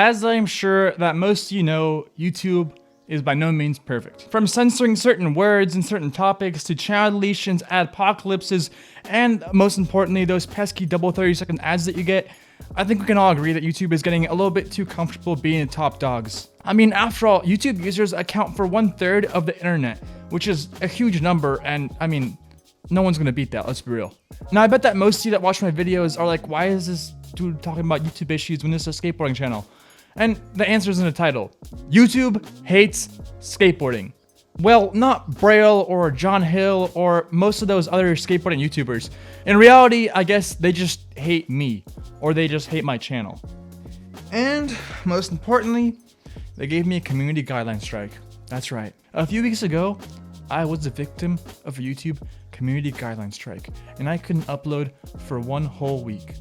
As I'm sure that most of you know, YouTube is by no means perfect. From censoring certain words and certain topics to channel deletions, adpocalypses, and most importantly, those pesky double 30-second ads that you get, I think we can all agree that YouTube is getting a little bit too comfortable being the top dogs. I mean, after all, YouTube users account for 1/3 of the internet, which is a huge number, and I mean, no one's gonna beat that, let's be real. Now, I bet that most of you that watch my videos are like, why is this dude talking about YouTube issues when this is a skateboarding channel? And the answer is in the title. YouTube hates skateboarding. Well, not Braille or John Hill or most of those other skateboarding YouTubers. In reality, I guess they just hate me, or they just hate my channel. And most importantly, they gave me a community guideline strike. That's right. A few weeks ago, I was the victim of a YouTube community guideline strike, and I couldn't upload for 1 whole week.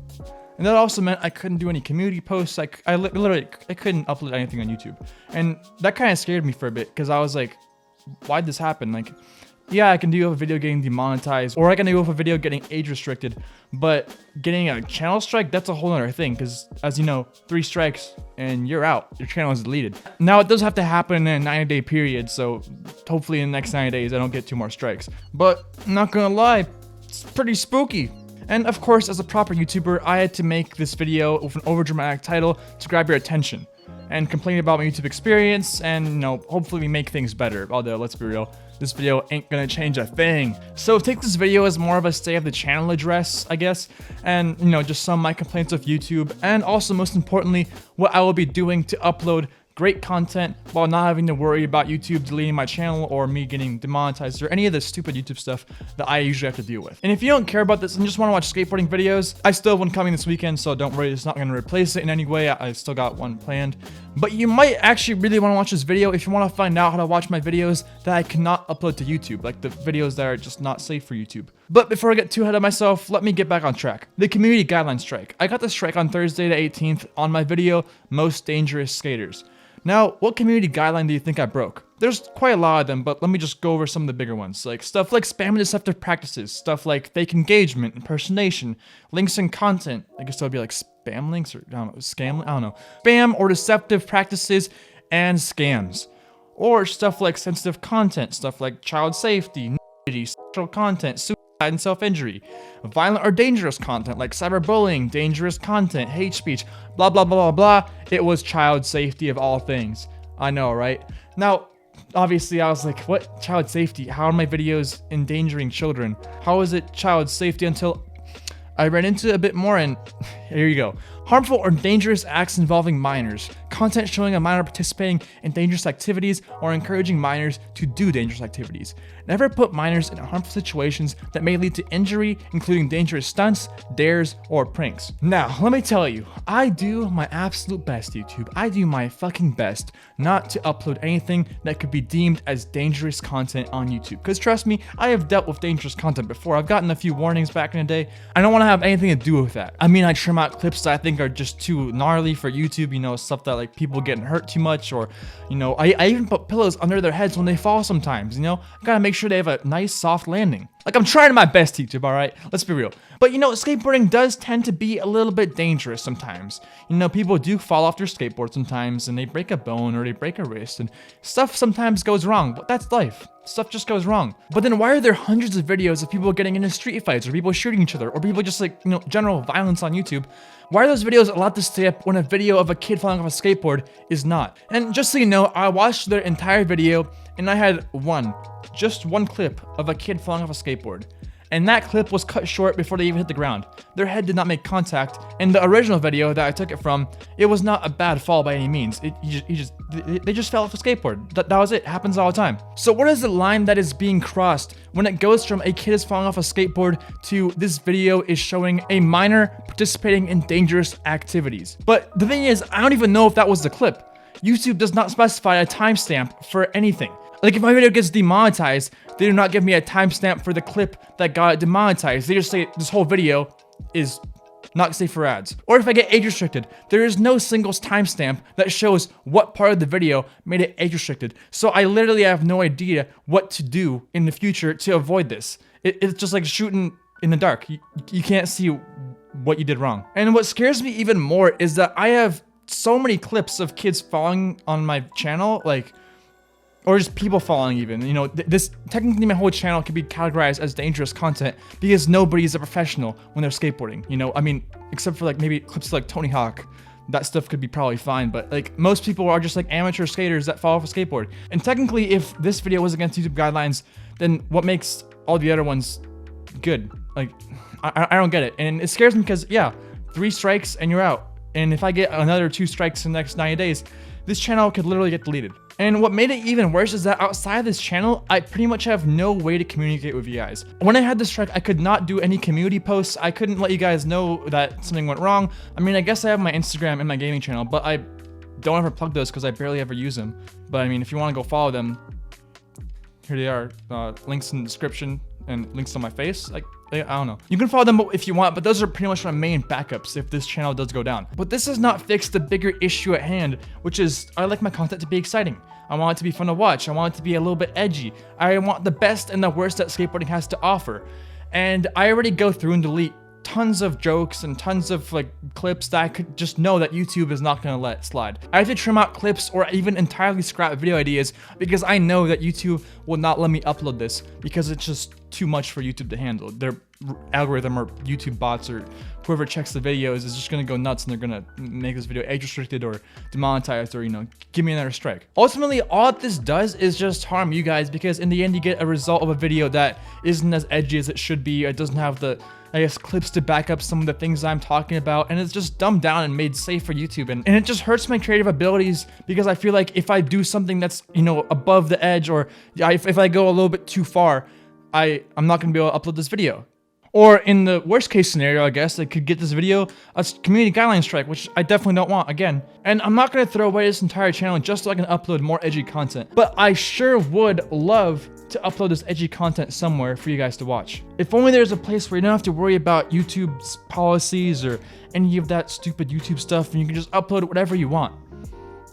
And that also meant I couldn't do any community posts. I couldn't upload anything on YouTube. And that kind of scared me for a bit, because I was like, why'd this happen? Like, yeah, I can deal with a video getting demonetized, or I can deal with a video getting age restricted, but getting a channel strike, that's a whole other thing, because as you know, 3 strikes and you're out. Your channel is deleted. Now, it does have to happen in a 90-day period, so hopefully in the next 90 days I don't get 2 more strikes. But I'm not gonna lie, it's pretty spooky. And of course, as a proper YouTuber, I had to make this video with an overdramatic title to grab your attention and complain about my YouTube experience and, you know, hopefully make things better. Although, let's be real, this video ain't gonna change a thing. So take this video as more of a state of the channel address, I guess, and, you know, just some of my complaints of YouTube, and also most importantly, what I will be doing to upload great content while not having to worry about YouTube deleting my channel or me getting demonetized or any of the stupid YouTube stuff that I usually have to deal with. And if you don't care about this and just want to watch skateboarding videos, I still have one coming this weekend, so don't worry, it's not going to replace it in any way. I still got one planned. But you might actually really want to watch this video if you want to find out how to watch my videos that I cannot upload to YouTube, like the videos that are just not safe for YouTube. But before I get too ahead of myself, let me get back on track. The community guideline strike. I got the strike on Thursday the 18th on my video, Most Dangerous Skaters. Now, what community guideline do you think I broke? There's quite a lot of them, but let me just go over some of the bigger ones. Like stuff like spam and deceptive practices, stuff like fake engagement, impersonation, links and content. I guess that would be like spam links or I don't know, scam, I don't know. Spam or deceptive practices and scams. Or stuff like sensitive content, stuff like child safety, nudity, sexual content, suicide and self-injury. Violent or dangerous content like cyberbullying, dangerous content, hate speech, blah blah blah blah blah. It was child safety of all things. I know, right? Now, obviously I was like, what? Child safety? How are my videos endangering children? How is it child safety until I read into it a bit more, and here you go. Harmful or dangerous acts involving minors. Content showing a minor participating in dangerous activities or encouraging minors to do dangerous activities. Never put minors in harmful situations that may lead to injury, including dangerous stunts, dares, or pranks. Now, let me tell you, I do my absolute best, YouTube. I do my fucking best not to upload anything that could be deemed as dangerous content on YouTube. Because trust me, I have dealt with dangerous content before. I've gotten a few warnings back in the day. I don't want to have anything to do with that. I mean, I trim out clips that I think are just too gnarly for YouTube, you know, stuff that like people getting hurt too much, or, you know, I even put pillows under their heads when they fall sometimes, you know? I gotta make sure they have a nice soft landing. Like, I'm trying my best, YouTube, alright? Let's be real. But you know, skateboarding does tend to be a little bit dangerous sometimes. You know, people do fall off their skateboard sometimes and they break a bone or they break a wrist and stuff sometimes goes wrong, but that's life. Stuff just goes wrong. But then why are there hundreds of videos of people getting into street fights or people shooting each other or people just like, you know, general violence on YouTube? Why are those videos allowed to stay up when a video of a kid falling off a skateboard is not? And just so you know, I watched their entire video and I had just one clip of a kid falling off a skateboard. And that clip was cut short before they even hit the ground. Their head did not make contact. In the original video that I took it from, it was not a bad fall by any means. They just fell off a skateboard. That was it. Happens all the time. So what is the line that is being crossed when it goes from a kid is falling off a skateboard to this video is showing a minor participating in dangerous activities? But the thing is, I don't even know if that was the clip. YouTube does not specify a timestamp for anything. Like, if my video gets demonetized, they do not give me a timestamp for the clip that got it demonetized. They just say this whole video is not safe for ads. Or if I get age restricted, there is no single timestamp that shows what part of the video made it age restricted. So I literally have no idea what to do in the future to avoid this. It's just like shooting in the dark. You can't see what you did wrong. And what scares me even more is that I have so many clips of kids falling on my channel, like, or just people falling even. You know, this technically my whole channel could be categorized as dangerous content because nobody's a professional when they're skateboarding. You know, I mean, except for like maybe clips like Tony Hawk. That stuff could be probably fine, but like most people are just like amateur skaters that fall off a skateboard. And technically, if this video was against YouTube guidelines, then what makes all the other ones good? Like, I don't get it. And it scares me because, yeah, 3 strikes and you're out. And if I get another 2 strikes in the next 90 days, this channel could literally get deleted. And what made it even worse is that outside of this channel, I pretty much have no way to communicate with you guys. When I had this strike, I could not do any community posts. I couldn't let you guys know that something went wrong. I mean, I guess I have my Instagram and my gaming channel, but I don't ever plug those because I barely ever use them. But I mean, if you want to go follow them, here they are. Links in the description and links on my face. Like, I don't know. You can follow them if you want, but those are pretty much my main backups if this channel does go down. But this does not fix the bigger issue at hand, which is I like my content to be exciting. I want it to be fun to watch. I want it to be a little bit edgy. I want the best and the worst that skateboarding has to offer. And I already go through and delete tons of jokes and tons of like clips that I could just know that YouTube is not gonna let slide. I have to trim out clips or even entirely scrap video ideas because I know that YouTube will not let me upload this because it's just too much for YouTube to handle. Their algorithm or YouTube bots or whoever checks the videos is just gonna go nuts and they're gonna make this video age restricted or demonetized or, you know, give me another strike. Ultimately, all this does is just harm you guys because in the end you get a result of a video that isn't as edgy as it should be. It doesn't have the, I guess, clips to back up some of the things I'm talking about, and it's just dumbed down and made safe for YouTube, and it just hurts my creative abilities because I feel like if I do something that's, you know, above the edge or if I go a little bit too far, I'm not gonna be able to upload this video. Or in the worst case scenario, I guess, I could get this video a community guideline strike, which I definitely don't want again. And I'm not gonna throw away this entire channel just so I can upload more edgy content, but I sure would love to upload this edgy content somewhere for you guys to watch. If only there's a place where you don't have to worry about YouTube's policies or any of that stupid YouTube stuff and you can just upload whatever you want.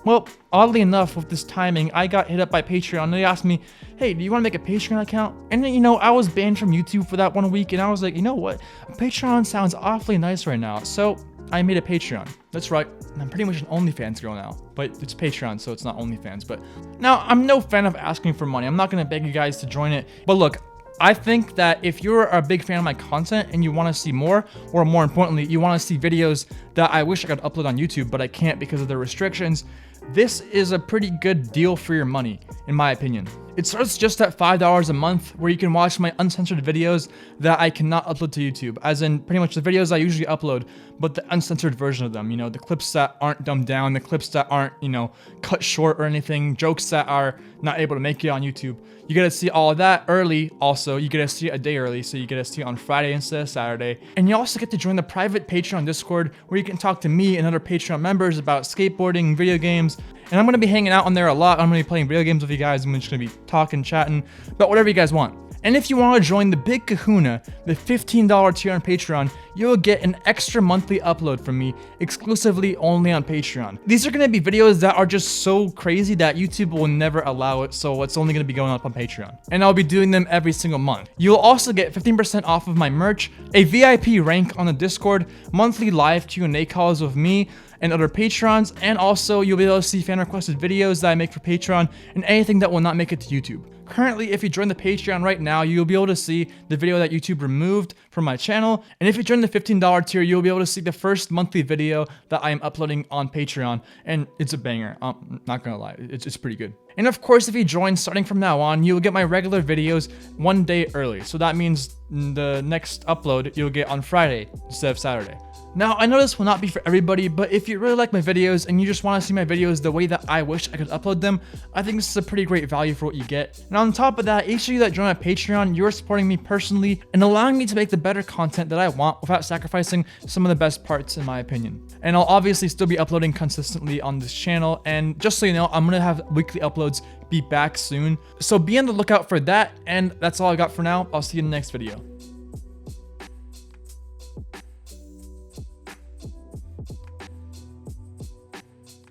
Well, oddly enough, with this timing, I got hit up by Patreon and they asked me, hey, do you want to make a Patreon account? And then, you know, I was banned from YouTube for that 1 week and I was like, you know what? Patreon sounds awfully nice right now. So I made a Patreon. That's right. I'm pretty much an OnlyFans girl now, but it's Patreon, so it's not OnlyFans. But now I'm no fan of asking for money. I'm not going to beg you guys to join it. But look, I think that if you're a big fan of my content and you want to see more, or more importantly, you want to see videos that I wish I could upload on YouTube, but I can't because of the restrictions, this is a pretty good deal for your money, in my opinion. It starts just at $5 a month, where you can watch my uncensored videos that I cannot upload to YouTube, as in pretty much the videos I usually upload, but the uncensored version of them, you know, the clips that aren't dumbed down, the clips that aren't, you know, cut short or anything, jokes that are not able to make it on YouTube. You get to see all of that early. Also, you get to see it a day early, so you get to see it on Friday instead of Saturday. And you also get to join the private Patreon Discord, where you can talk to me and other Patreon members about skateboarding, video games, and I'm going to be hanging out on there a lot. I'm going to be playing video games with you guys. I'm just going to be talking, chatting about whatever you guys want. And if you want to join the big kahuna, the $15 tier on Patreon, you'll get an extra monthly upload from me exclusively only on Patreon. These are going to be videos that are just so crazy that YouTube will never allow it, so it's only going to be going up on Patreon. And I'll be doing them every single month. You'll also get 15% off of my merch, a VIP rank on the Discord, monthly live Q&A calls with me and other patrons, and also you'll be able to see fan requested videos that I make for Patreon and anything that will not make it to YouTube. Currently, if you join the Patreon right now, you'll be able to see the video that YouTube removed from my channel. And if you join the $15 tier, you'll be able to see the first monthly video that I am uploading on Patreon. And it's a banger. I'm not gonna lie, it's pretty good. And of course, if you join starting from now on, you'll get my regular videos 1 day early. So that means the next upload you'll get on Friday instead of Saturday. Now, I know this will not be for everybody, but if you really like my videos and you just want to see my videos the way that I wish I could upload them, I think this is a pretty great value for what you get. And on top of that, each of you that join my Patreon, you're supporting me personally and allowing me to make the better content that I want without sacrificing some of the best parts, in my opinion. And I'll obviously still be uploading consistently on this channel, and just so you know, I'm gonna have weekly uploads be back soon. So be on the lookout for that, and that's all I got for now. I'll see you in the next video.